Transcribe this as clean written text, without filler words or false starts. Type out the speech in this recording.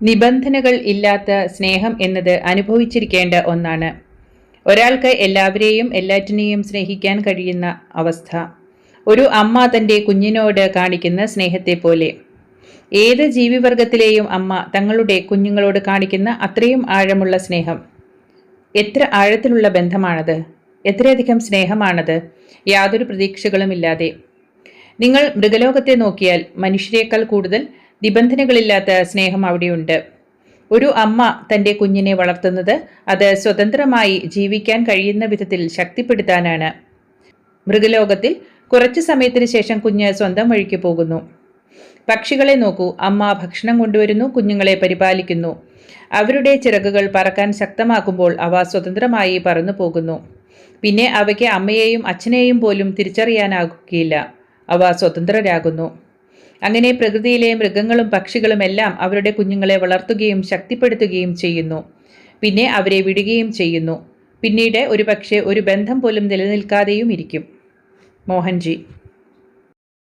നിബന്ധനകൾ ഇല്ലാത്ത സ്നേഹം എന്നത് അനുഭവിച്ചിരിക്കേണ്ട ഒന്നാണ്. ഒരാൾക്ക് എല്ലാവരെയും എല്ലാറ്റിനെയും സ്നേഹിക്കാൻ കഴിയുന്ന അവസ്ഥ. ഒരു അമ്മ തൻ്റെ കുഞ്ഞിനോട് കാണിക്കുന്ന സ്നേഹത്തെ പോലെ. ഏത് ജീവിവർഗത്തിലെയും അമ്മ തങ്ങളുടെ കുഞ്ഞുങ്ങളോട് കാണിക്കുന്ന അത്രയും ആഴമുള്ള സ്നേഹം. എത്ര ആഴത്തിലുള്ള ബന്ധമാണത്! എത്രയധികം സ്നേഹമാണത്! യാതൊരു പ്രതീക്ഷകളുമില്ലാതെ. നിങ്ങൾ മൃഗലോകത്തെ നോക്കിയാൽ മനുഷ്യരെക്കാൾ കൂടുതൽ നിബന്ധനകളില്ലാത്ത സ്നേഹം അവിടെയുണ്ട്. ഒരു അമ്മ തൻ്റെ കുഞ്ഞിനെ വളർത്തുന്നത് അത് സ്വതന്ത്രമായി ജീവിക്കാൻ കഴിയുന്ന വിധത്തിൽ ശക്തിപ്പെടുത്താനാണ്. മൃഗലോകത്തിൽ കുറച്ചു സമയത്തിന് ശേഷം കുഞ്ഞ് സ്വന്തം വഴിക്ക് പോകുന്നു. പക്ഷികളെ നോക്കൂ. അമ്മ ഭക്ഷണം കൊണ്ടുവരുന്നു, കുഞ്ഞുങ്ങളെ പരിപാലിക്കുന്നു. അവരുടെ ചിറകുകൾ പറക്കാൻ ശക്തമാക്കുമ്പോൾ അവ സ്വതന്ത്രമായി പറന്നു പോകുന്നു. പിന്നെ അവയ്ക്ക് അമ്മയെയും അച്ഛനെയും പോലും തിരിച്ചറിയാനാകുകയില്ല. അവ സ്വതന്ത്രരാകുന്നു. അങ്ങനെ പ്രകൃതിയിലെ മൃഗങ്ങളും പക്ഷികളും എല്ലാം അവരുടെ കുഞ്ഞുങ്ങളെ വളർത്തുകയും ശക്തിപ്പെടുത്തുകയും ചെയ്യുന്നു. പിന്നെ അവരെ വിടുകയും ചെയ്യുന്നു. പിന്നീട് ഒരുപക്ഷെ ഒരു ബന്ധം പോലും നിലനിൽക്കാതെയും ഇരിക്കും. മോഹൻജി.